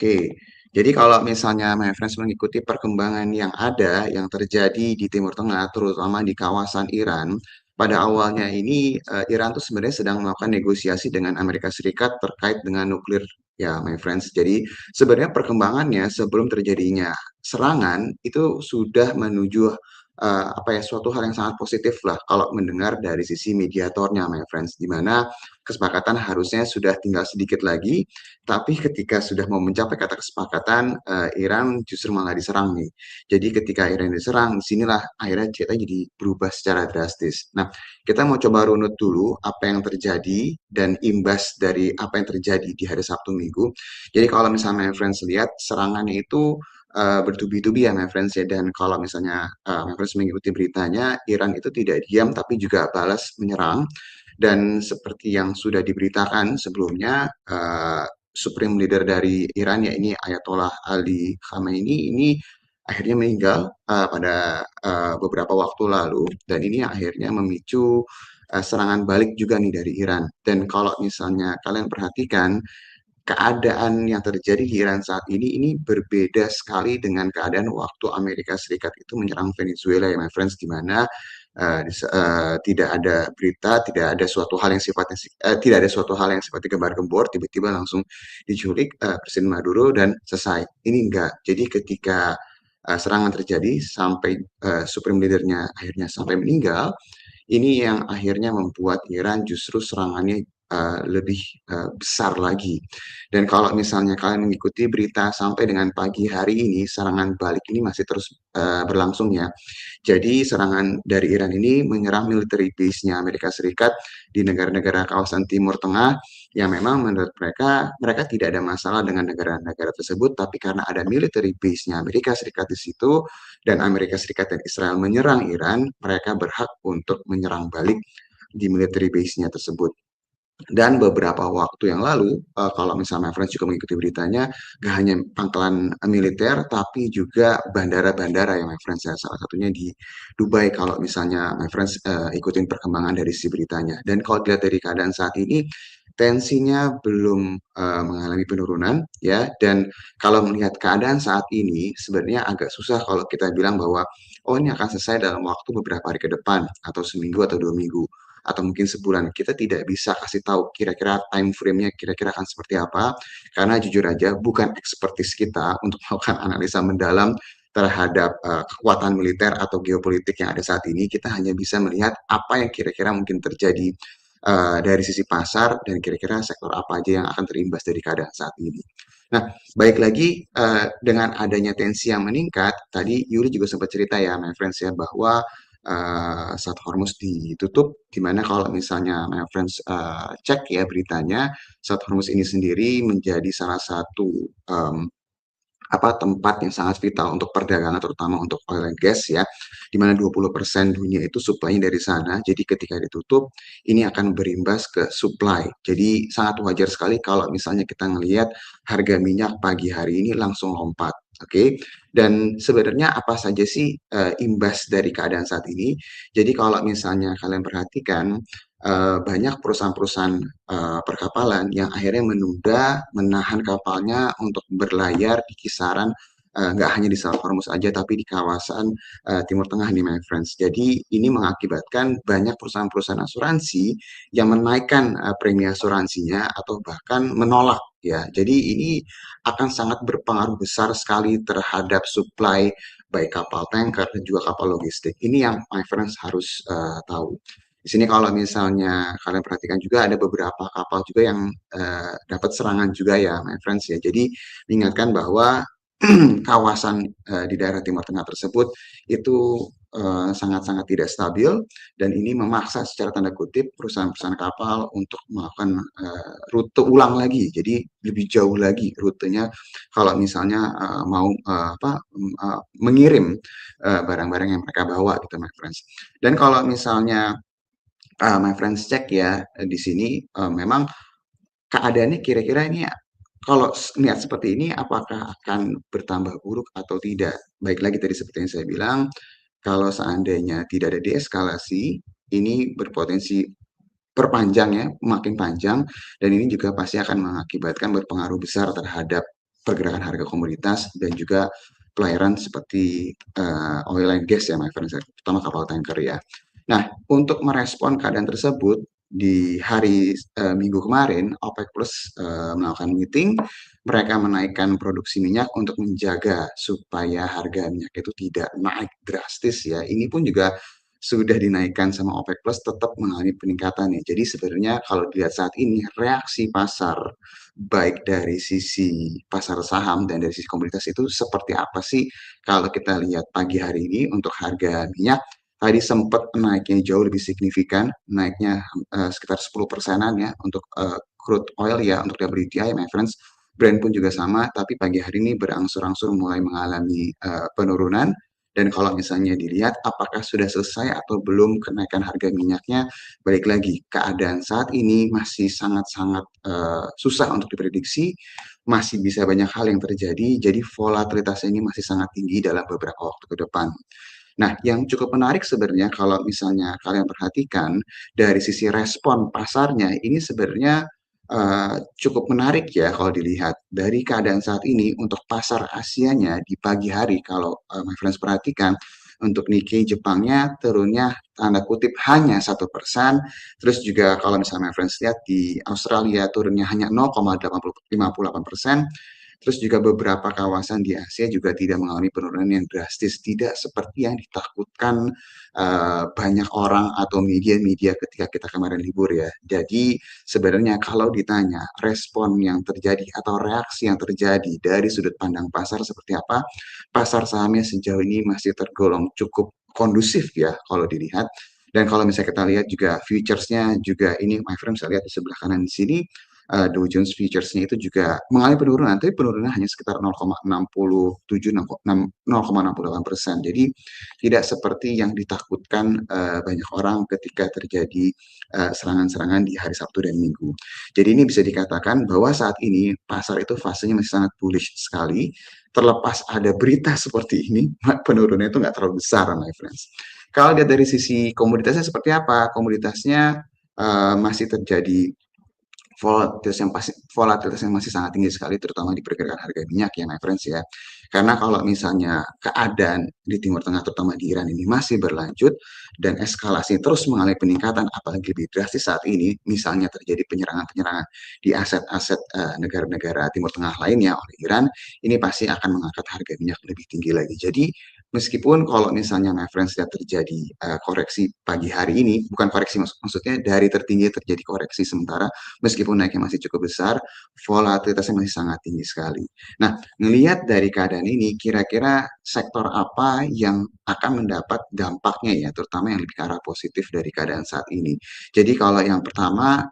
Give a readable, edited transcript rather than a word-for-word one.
Oke, jadi kalau misalnya my friends mengikuti perkembangan yang ada, yang terjadi di Timur Tengah, terutama di kawasan Iran, pada awalnya ini Iran tuh sebenarnya sedang melakukan negosiasi dengan Amerika Serikat terkait dengan nuklir ya my friends. Jadi sebenarnya perkembangannya sebelum terjadinya serangan itu sudah menuju apa ya suatu hal yang sangat positif lah kalau mendengar dari sisi mediatornya my friends, di mana kesepakatan harusnya sudah tinggal sedikit lagi tapi ketika sudah mau mencapai kata kesepakatan, Iran justru malah diserang nih. Jadi ketika Iran diserang, disinilah akhirnya ceritanya jadi berubah secara drastis. Nah, kita mau coba runut dulu apa yang terjadi dan imbas dari apa yang terjadi di hari Sabtu Minggu. Jadi kalau misalnya my friends lihat serangannya itu bertubi-tubi ya my friends ya. Dan kalau misalnya my friends mengikuti beritanya, Iran itu tidak diam tapi juga balas menyerang. Dan seperti yang sudah diberitakan sebelumnya, Supreme Leader dari Iran ya ini Ayatollah Ali Khamenei ini akhirnya meninggal pada beberapa waktu lalu dan ini akhirnya memicu serangan balik juga nih dari Iran. Dan kalau misalnya kalian perhatikan keadaan yang terjadi di Iran saat ini berbeda sekali dengan keadaan waktu Amerika Serikat itu menyerang Venezuela ya my friends, di mana tidak ada berita, tidak ada suatu hal yang sifatnya gembar-gembor, tiba-tiba langsung diculik Presiden Maduro dan selesai. Ini enggak. Jadi ketika serangan terjadi sampai Supreme Leadernya akhirnya sampai meninggal, ini yang akhirnya membuat Iran justru serangannya lebih besar lagi. Dan kalau misalnya kalian mengikuti berita sampai dengan pagi hari ini, serangan balik ini masih terus berlangsung ya. Jadi serangan dari Iran ini menyerang military base-nya Amerika Serikat di negara-negara kawasan Timur Tengah yang memang menurut mereka, mereka tidak ada masalah dengan negara-negara tersebut, tapi karena ada military base-nya Amerika Serikat di situ dan Amerika Serikat dan Israel menyerang Iran, mereka berhak untuk menyerang balik di military base-nya tersebut. Dan beberapa waktu yang lalu, kalau misalnya my friends juga mengikuti beritanya, gak hanya pangkalan militer, tapi juga bandara-bandara yang my friends ya, salah satunya di Dubai kalau misalnya my friends ikutin perkembangan dari si beritanya. Dan kalau dilihat dari keadaan saat ini, tensinya belum mengalami penurunan ya. Dan kalau melihat keadaan saat ini, sebenarnya agak susah kalau kita bilang bahwa oh ini akan selesai dalam waktu beberapa hari ke depan, atau seminggu atau 2 minggu atau mungkin sebulan. Kita tidak bisa kasih tahu kira-kira time frame-nya kira-kira akan seperti apa, karena jujur aja bukan ekspertis kita untuk melakukan analisa mendalam terhadap kekuatan militer atau geopolitik yang ada saat ini. Kita hanya bisa melihat apa yang kira-kira mungkin terjadi dari sisi pasar dan kira-kira sektor apa aja yang akan terimbas dari keadaan saat ini. Nah, baik lagi dengan adanya tensi yang meningkat, tadi Yuri juga sempat cerita ya, my friends ya, bahwa saat Hormuz ditutup, di mana kalau misalnya my friends cek ya beritanya, saat Hormuz ini sendiri menjadi salah satu tempat yang sangat vital untuk perdagangan terutama untuk oil and gas ya, di mana 20% dunia itu supply-nya dari sana. Jadi ketika ditutup, ini akan berimbas ke supply. Jadi sangat wajar sekali kalau misalnya kita ngelihat harga minyak pagi hari ini langsung lompat. Oke, dan sebenarnya apa saja sih imbas dari keadaan saat ini? Jadi kalau misalnya kalian perhatikan banyak perusahaan-perusahaan perkapalan yang akhirnya menunda menahan kapalnya untuk berlayar di kisaran nggak hanya di Selat Hormuz aja tapi di kawasan Timur Tengah nih my friends. Jadi ini mengakibatkan banyak perusahaan-perusahaan asuransi yang menaikkan premi asuransinya atau bahkan menolak ya. Jadi ini akan sangat berpengaruh besar sekali terhadap supply baik kapal tanker dan juga kapal logistik. Ini yang my friends harus tahu. Di sini kalau misalnya kalian perhatikan juga ada beberapa kapal juga yang dapat serangan juga ya, my friends ya. Jadi mengingatkan bahwa kawasan di daerah Timur Tengah tersebut itu sangat-sangat tidak stabil dan ini memaksa secara tanda kutip perusahaan-perusahaan kapal untuk melakukan rute ulang lagi. Jadi lebih jauh lagi rutenya kalau misalnya mau mengirim barang-barang yang mereka bawa gitu, my friends. Dan kalau misalnya my friends cek ya di sini memang keadaannya kira-kira ini kalau niat seperti ini apakah akan bertambah buruk atau tidak? Baik lagi tadi seperti yang saya bilang, kalau seandainya tidak ada deeskalasi, ini berpotensi perpanjang ya, makin panjang, dan ini juga pasti akan mengakibatkan berpengaruh besar terhadap pergerakan harga komoditas dan juga pelayaran seperti oil and gas ya, my friends, terutama kapal tanker ya. Nah, untuk merespon keadaan tersebut, di hari Minggu kemarin, OPEC Plus melakukan meeting, mereka menaikkan produksi minyak untuk menjaga supaya harga minyak itu tidak naik drastis ya. Ini pun juga sudah dinaikkan sama OPEC Plus tetap mengalami peningkatan ya. Jadi sebenarnya kalau dilihat saat ini reaksi pasar baik dari sisi pasar saham dan dari sisi komoditas itu seperti apa sih kalau kita lihat pagi hari ini untuk harga minyak tadi sempat naiknya jauh lebih signifikan, naiknya sekitar 10%-an ya untuk crude oil ya, untuk WTI, my friends. Brand pun juga sama, tapi pagi hari ini berangsur-angsur mulai mengalami penurunan. Dan kalau misalnya dilihat apakah sudah selesai atau belum kenaikan harga minyaknya, balik lagi keadaan saat ini masih sangat-sangat susah untuk diprediksi, masih bisa banyak hal yang terjadi, jadi volatilitasnya ini masih sangat tinggi dalam beberapa waktu ke depan. Nah, yang cukup menarik sebenarnya kalau misalnya kalian perhatikan dari sisi respon pasarnya ini sebenarnya cukup menarik ya kalau dilihat dari keadaan saat ini untuk pasar Asianya di pagi hari kalau my friends perhatikan untuk Nikkei Jepangnya turunnya tanda kutip hanya 1%, terus juga kalau misalnya my friends lihat di Australia turunnya hanya 0,58%. Terus juga beberapa kawasan di Asia juga tidak mengalami penurunan yang drastis, tidak seperti yang ditakutkan banyak orang atau media-media ketika kita kemarin libur ya. Jadi sebenarnya kalau ditanya respon yang terjadi atau reaksi yang terjadi dari sudut pandang pasar seperti apa, pasar sahamnya sejauh ini masih tergolong cukup kondusif ya kalau dilihat. Dan kalau misalnya kita lihat juga futuresnya juga ini my friend bisa lihat di sebelah kanan di sini Dow Jones Futures-nya itu juga mengalami penurunan, tapi penurunan hanya sekitar 0,67-0,68%. Jadi tidak seperti yang ditakutkan banyak orang ketika terjadi serangan-serangan di hari Sabtu dan Minggu. Jadi ini bisa dikatakan bahwa saat ini pasar itu fasenya masih sangat bullish sekali. Terlepas ada berita seperti ini, penurunannya itu nggak terlalu besar, my friends. Kalau lihat dari sisi komoditasnya seperti apa? Komoditasnya masih terjadi volatilitas yang masih sangat tinggi sekali, terutama di pergerakan harga minyak ya, my friends ya. Karena kalau misalnya keadaan di Timur Tengah, terutama di Iran ini masih berlanjut dan eskalasi terus mengalami peningkatan, apalagi lebih drastis saat ini, misalnya terjadi penyerangan-penyerangan di aset-aset negara-negara Timur Tengah lainnya oleh Iran, ini pasti akan mengangkat harga minyak lebih tinggi lagi. Jadi meskipun kalau misalnya my friends lihat terjadi koreksi pagi hari ini, bukan koreksi maksudnya dari tertinggi terjadi koreksi sementara, meskipun naiknya masih cukup besar, volatilitasnya masih sangat tinggi sekali. Nah, melihat dari keadaan ini, kira-kira sektor apa yang akan mendapat dampaknya ya, terutama yang lebih ke arah positif dari keadaan saat ini. Jadi kalau yang pertama,